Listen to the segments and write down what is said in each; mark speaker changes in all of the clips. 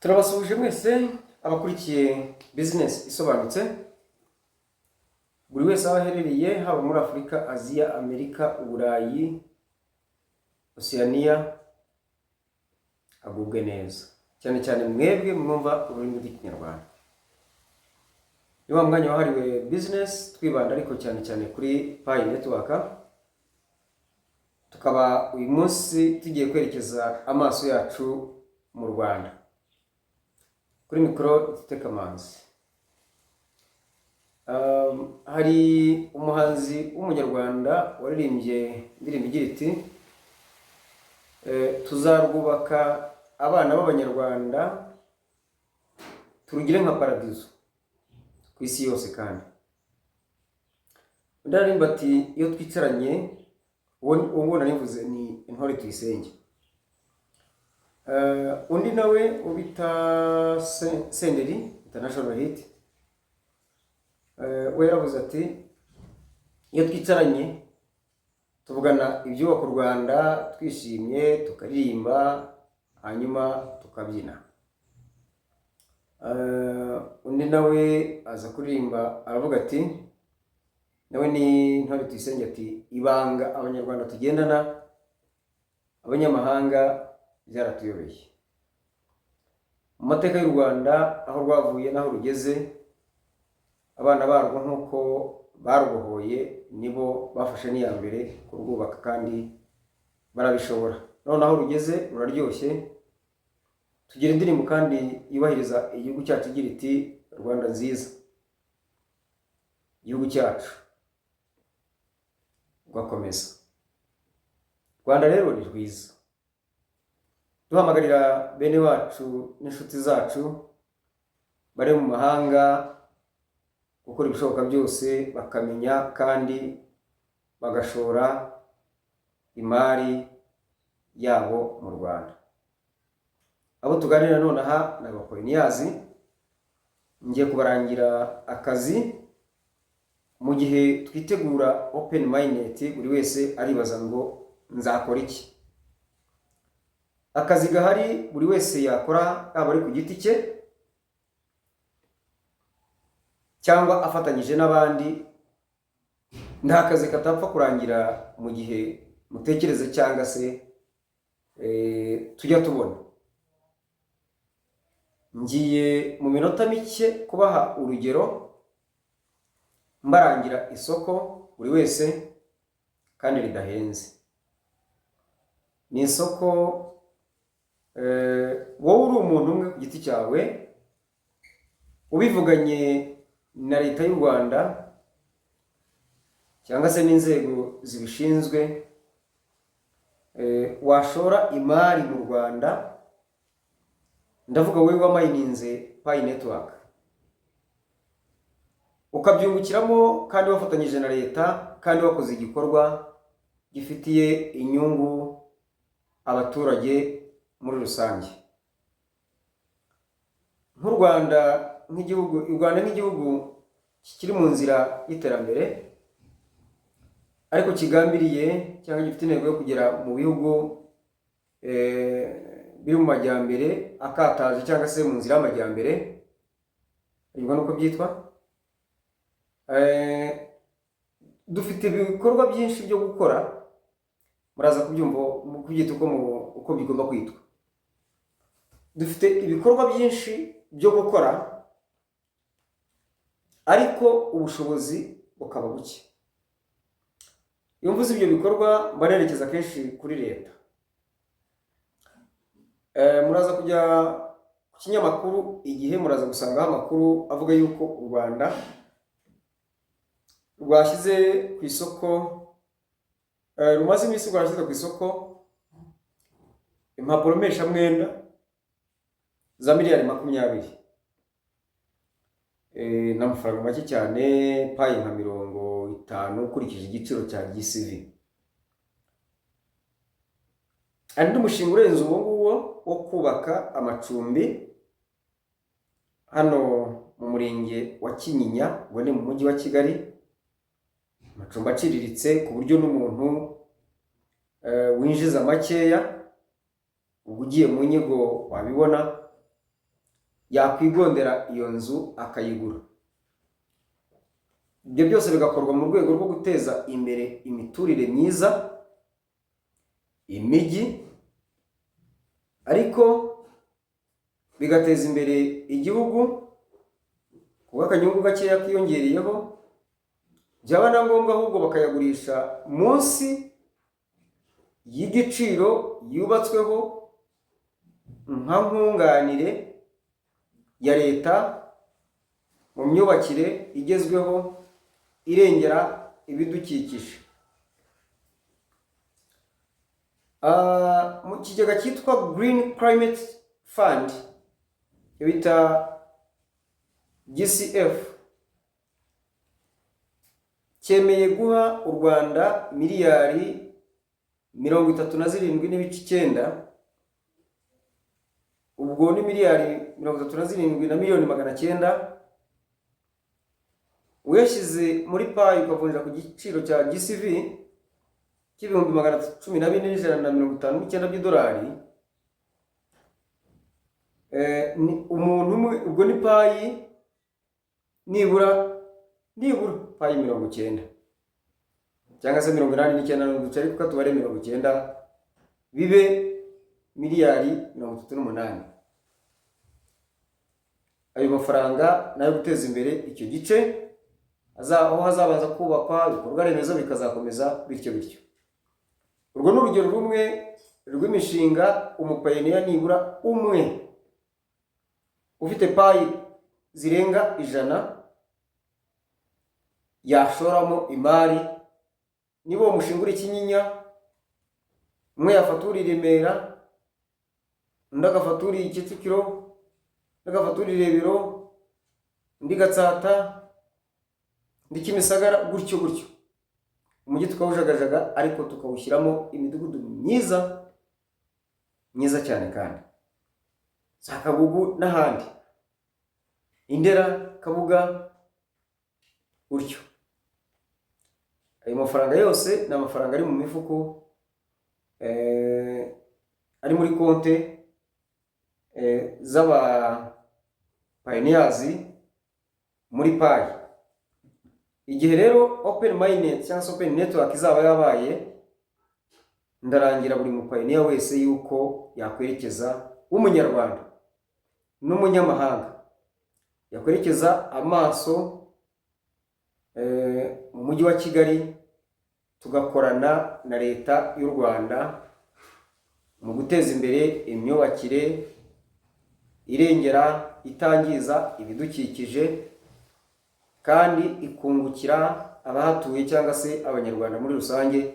Speaker 1: Turabasubije mwese abakurikiye business isobanutse, buri wese aho aherereye, haba muri Afurika, Aziya, Amerika, Uburayi, Oceania, agubwe neza, cyane cyane mwebwe mwumva ururimi rw'Ikinyarwanda. Ni wa mwanya wahariwe business, twibanda ariko cyane cyane kuri Pi Network. Tukaba uyu munsi tugiye kwerekeza amaso yacu mu Rwanda. Kuri mikoro Iteka Manzi. Hari umuhanzi w'umunyarwanda waririmbye indirimbo igira iti tuzarwubaka abana b'abanyarwanda turugire nka paradizo ku isi yose. Kandi ndaririmba ati iyo twicaranye uwo narivuze ni Intore Tuyisenge. Undi nawe ubita Senderi International Hit, we yaravuze ati iyo twicaranye tuvugana ibyubaka u Rwanda twishimye, tukaririmba hanyuma tukabyina. Undi nawe aza kuririmba aravuga ati, nawe ni Intore Tuyisenge, ati ibanga abanyarwanda tugendana abanyamahanga byaratuyobeye. Mu mateka y'u Rwanda aho rwavuye naho rugeze, abana barwo nk'uko barwohoye nibo bafashe n'iya mbere kurwubaka kandi barabishobora. None aho rugeze ruraryoshye. Tugira indirimbo kandi yubahiriza igihugu cyacu igira iti Rwanda nziza, igihugu cyacu rwakomeza. Rwanda rero ni rwiza. Duhamagarira bene wacu n'inshuti zacu bari mu mahanga gukora ibishoboka byose bakamenya kandi bagashora imari yabo mu Rwanda. Abo tuganira none aha ni abakoloniyazi. Ngiye kubarangira akazi mu gihe twitegura open minded, buri wese aribaza ngo nzakora iki. Akazi gahari buri wese yakora, yaba ari ku giti cye cyangwa afatanyije n'abandi. Nta kazi katapfa kurangira mu gihe mutekereze cyangwa se tujya tubona. Ngiye mu minota mike kubaha urugero mbarangira isoko buri wese kandi ridahenze. Ni isoko wowe uri umuntu umwe ku giti cyawe ubivuganye na leta y'u Rwanda cyangwa se n'inzego zibishinzwe, washora imari mu Rwanda. Ndavuga wowe wamayininze Pi Network, ukabyungukiramo kandi wafatanyije na leta kandi wakoze igikorwa gifitiye inyungu abaturage muri rusange. Nk'u Rwanda nk'igihugu, u Rwanda nk'igihugu kikiri mu nzira y'iterambere ariko kigambiriye cyangwa gifite intego yo kugera mu bihugu biri mu majyambere akataje cyangwa se mu nzira y'amajyambere, ibyo nuko byitwa. Dufite ibikorwa byinshi byo gukora, muraza kubyumva kubyita uko bigomba kwitwa. Dufite ibikorwa byinshi byo gukora ariko ubushobozi bukaba buke. Iyo mvuze ibyo bikorwa mbanerekeza kenshi kuri leta. Muraza kujya ku kinyamakuru Igihe, muraza gusangaho amakuru avuga yuko u Rwanda rwashyize ku isoko, rumaze iminsi rwashyize ku isoko impapuro mpeshamwenda za miliyari 20. N'amafaranga make cyane, payi nka 50 ukurikije igiciro cya GCV. Andi umushinga urenze uwo nguwo wo kubaka amacumbi hano mu murenge wa Kinyinya, ngo ni mu mujyi wa Kigali. Amacumbi aciriritse ku buryo n'umuntu winjiza makeya ugiye mu nyigo wabibona. yakwigondera iyo nzu akayigura. Ibyo byose bigakorwa mu rwego rwo guteza imbere imiturire myiza, imijyi, ariko bigateza imbere igihugu kuko akanyungu gakeya kiyongereyeho, byaba na ngombwa ahubwo bakayagurisha munsi y'igiciro yubatsweho nka nkunganire ya leta mu myubakire igezweho irengera ibidukikije. Mu kigega cyitwa Green Climate Fund bita GCF cyemeye guha u Rwanda miliyari 37.9, ubwo ni miliyari 37 na miliyoni 900 uyashyize muri payi ukavunjira ku giciro cya GCV cy'ibihumbi 114,159 by'idolari. Umuntu umwe ubwo ni payi nibura payi 90 cyangwa se 89 n'uduce, ariko tubare 90 bibe miliyari 38. Ayo mafaranga nayo guteza imbere icyo gice, aho hazabanza kubakwa ibikorwa remezo bikazakomeza bityo. Urwo ni urugero rumwe rw'imishinga umupayiniya nibura umwe ufite payi zirenga 100 yashoramo imari. Niba umushinga uri Kinyinya, umwe yafatura i Remera, undi agafatura i Kicukiro, undi agafatura i Rebero, undi Gatsata, undi Kimisagara, gutyo umujyi tukawujagajaga, ariko tukawushyiramo imidugudu myiza cyane kandi za Kagugu n'ahandi, Indera, Kabuga, gutyo. Ayo mafaranga yose ni amafaranga ari mu mifuko, ari muri konte z'aba pioneers muri payi. Igihe rero open minded cyangwa open network izaba yabaye, ndarangira buri mupayiniya wese yuko yakwerekeza w'umunyarwanda n'umunyamahanga, yakwerekeza amaso mu mujyi wa Kigali, tugakorana na leta y'u Rwanda mu guteza imbere imyubakire irengera, itangiza ibidukikije, kandi ikungukira abahatuye cyangwa se abanyarwanda muri rusange,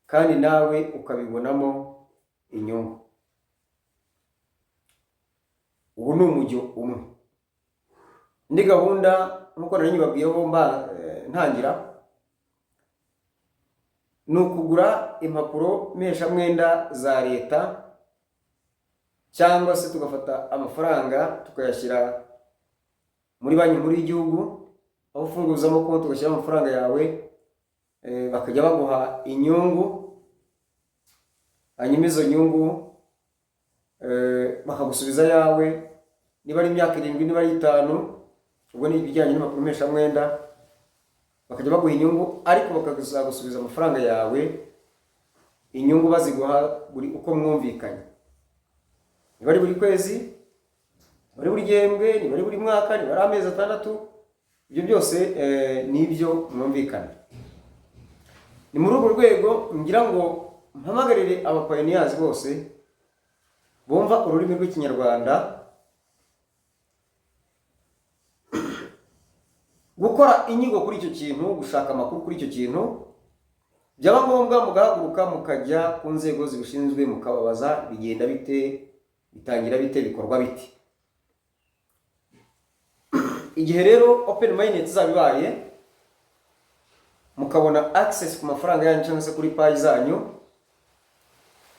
Speaker 1: kandi nawe ukabibonamo inyungu. Ubu ni umujyo umwe. Indi gahunda nkuko nari nyibabwiyeho ntangira, ni ukugura impapuro mpeshamwenda za leta, cyangwa se tugafata amafaranga tukayashyira muri banki nkuru y'igihugu, aho ufunguzamo konti ugashyira amafaranga yawe, bakajya baguha inyungu, hanyuma izo nyungu bakagusubiza yawe, niba ari imyaka 7 niba ari 5, ubwo ni ibijyanye n'impapuro mpeshamwenda, bakajya baguha inyungu, ariko bakagusubiza amafaranga yawe, inyungu baziguha buri uko mwumvikanye, niba ari buri kwezi, niba ari buri gihembwe, niba ari buri mwaka, niba ari amezi 6, ibyo byose nibyo mwumvikana. Ni muri urwo rwego ngira ngo mpamagarire abapayiniyazi bose bumva ururimi rw'Ikinyarwanda gukora inyigo kuri icyo kintu, gushaka amakuru kuri icyo kintu, byaba ngombwa mugahaguruka mukajya ku nzego zibishinzwe mukababaza bigenda bite, bitangira bite, bikorwa bite. Igihe rero open minded zabibaye, mukabona access ku mafaranga yanyu cyangwa se kuri payi zanyu,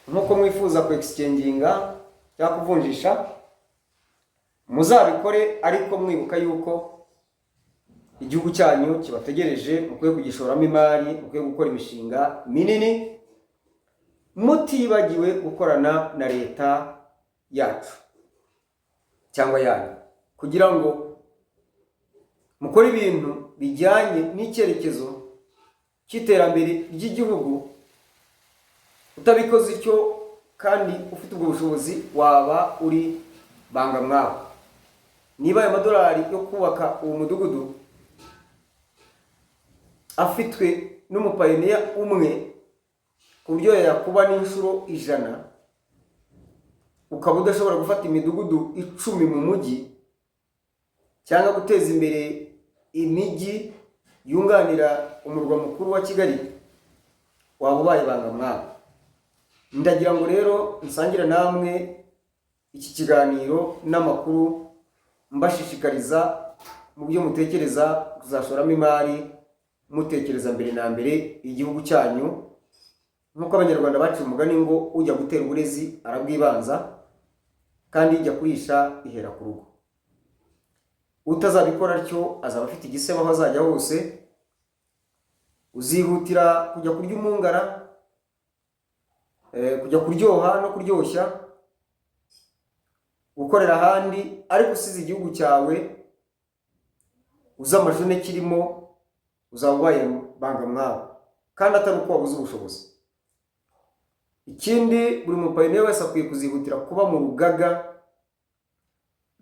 Speaker 1: nkuko mwifuza ku exchanginga cyangwa kuvunjisha, muzabikore, ariko mwibuka yuko igihugu cyanyu kibategereje, mukwiye kugishoramo imari, mukwiye gukora imishinga minini, mutibagiwe gukorana na leta yacu cyangwa yanyu. kugira ngo mukore ibintu bijyanye n'icyerekezo cy'iterambere ry'igihugu. Utabikoze icyo kandi ufite ubwo bushobozi waba uri banga mwawe. Niba ayo madolari yo kubaka uwo mudugudu afitwe n'umupayiniya umwe ku buryo yakuba n'inshuro 100, ukaba udashobora gufata imidugudu 10 mu mujyi cyangwa guteza imbere imijyi yunganira umurwa mukuru wa Kigali, waba ubaye banga mwawe. Ndagira ngo rero nsangira namwe iki kiganiro n'amakuru mbashishikariza mu byo mutekereza kuzashoramo imari, mutekereza mbere na mbere igihugu cyanyu. Nk'uko abanyarwanda baciye umugani ngo ujya gutera uburezi arabwibanza, kandi ijya kurisha ihera ku rugo. Utazabikora atyo azaba afite igisebo aho azajya hose. Uzihutira kujya kurya umungara, kujya kuryoha no kuryoshya, gukorera ahandi, ariko usize igihugu cyawe uzi amajune kirimo, uzaba ubaye banga mwawe kandi atari uko wabuze ubushobozi. Ikindi, buri mupayiniya wese akwiye kuzihutira kuba mu rugaga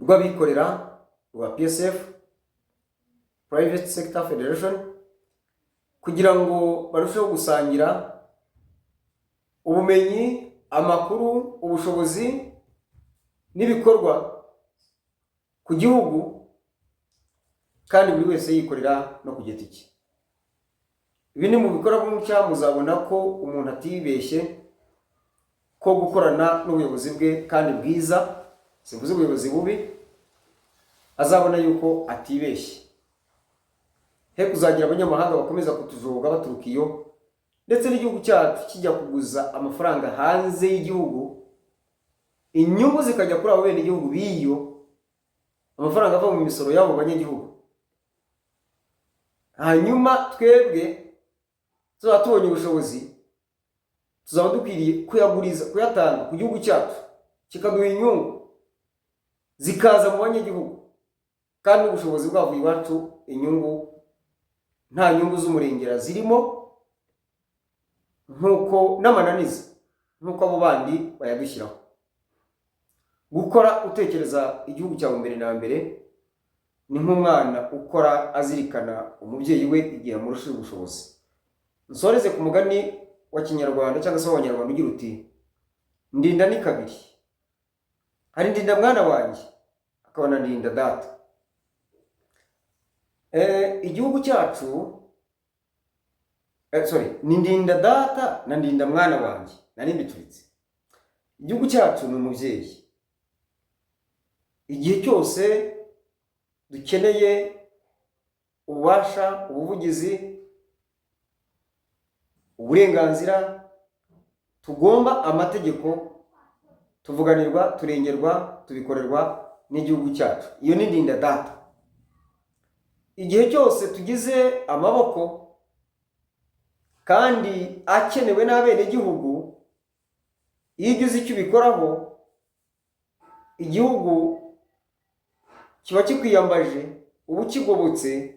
Speaker 1: rw'abikorera rwa PSF, Private Sector Federation, kugira ngo barusheho gusangira ubumenyi, amakuru, ubushobozi n'ibikorwa ku gihugu, kandi buri wese yikorera no ku giti cye. Ibi ni mu bikora gutya muzabona ko umuntu atibeshye ko gukorana n'ubuyobozi bwe kandi bwiza, simvuze ubuyobozi bubi, azabona yuko atibeshye. He kuzagira abanyamahanga bakomeza kutujoga baturuka iyo, ndetse n'igihugu cyacu kijya kuguza amafaranga hanze y'igihugu, inyungu zikajya kuri abo bene igihugu biyo, amafaranga ava mu misoro y'abo banyagihugu. Hanyuma twebwe tuzaba tubonye ubushobozi, tuzaba dukwiriye kuyaguriza, kuyatanga ku gihugu cyacu, kikaduha inyungu zikaza mu banyagihugu, kandi ubushobozi bwavuye iwacu, inyungu nta nyungu z'umurengera zirimo, nk'uko n'amananiza nk'uko abo bandi bayadushyiraho. Gukora utekereza igihugu cyawe mbere na mbere ni nk'umwana ukora azirikana umubyeyi we igihe amurusha ubushobozi. Nsoreze ku mugani wa Kinyarwanda cyangwa se w'Abanyarwanda ugira uti, ndinda ni kabiri. Hari ndinda mwana wanjye, akaba na ndinda data. Igihugu cyacu, ni ndinda data na ndinda mwana wanjye, nari mbituritse. Igihugu cyacu ni umubyeyi. Igihe cyose dukeneye ububasha, ubuvugizi, uburenganzira, tugomba amategeko, tuvuganirwa, turengerwa, tubikorerwa n'igihugu cyacu. Iyo ni ndinda data. Igihe cyose tugize amaboko kandi akenewe n'abene gihugu, iyo ugize icyo ubikoraho, igihugu kiba kikwiyambaje, ubu kigobotse,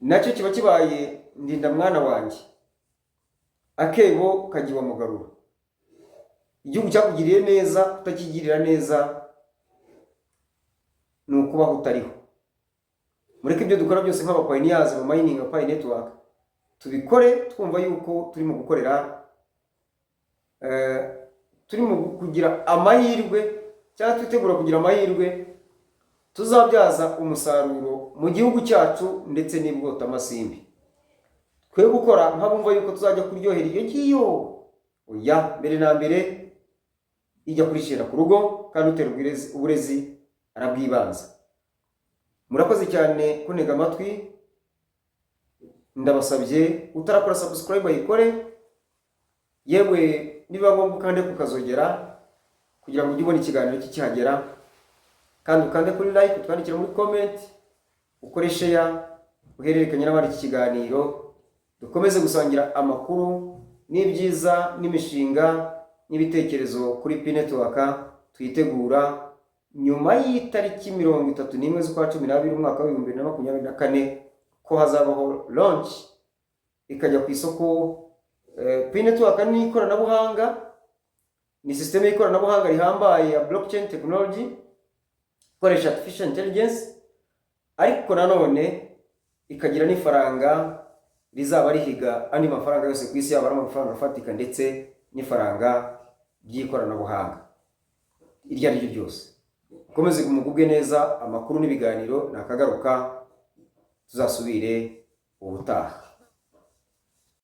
Speaker 1: nacyo kiba kibaye ndinda mwana wanjye, akebo kagiwa mugarura. Igihugu cyakugiriye neza, utakigirira neza, ni ukubaho utariho. Mureke ibyo dukora byose nk'abapayiniyazi mu mining apay network, tubikore twumva yuko turimo gukorera, turimo kugira amahirwe, cyangwa twitegura kugira amahirwe tuzabyaza umusaruro mu gihugu cyacu ndetse n'ibwota amasimbi. Twe gukora nk'abumva yuko tuzajya kuryohera iyo ngiyo, oya, mbere na mbere ijya kurishira ku rugo, kandi utera uburezi arabwibanza. Murakoze cyane kunega amatwi. Ndabasabye utarakora subscribe ayikore, yewe niba ngombwa kandi kukazogera kugira ngo ujye ubona ikiganiro kikihagera, kandi ukande kuri like, utwandikira muri comment, ukore share, uhererekanye n'abandi iki kiganiro, dukomeze gusangira amakuru n'ibyiza n'imishinga n'ibitekerezo kuri P Network twitegura nyuma y'itariki 31 z'ukwa 12 umwaka wa 2024 ko hazabaho launch ikajya ku isoko. Network ni ikoranabuhanga, ni system y'ikoranabuhanga rihambaye ya blockchain technology ikoresha artificial intelligence, ariko nanone ikagira n'ifaranga rizaba rihiga andi mafaranga yose ku isi, yaba ari amafaranga afatika ndetse n'ifaranga by'ikoranabuhanga iryo ari ryo ryose. Komeze kumugubwe neza, amakuru n'ibiganiro nakagaruka, tuzasubire ubutaha.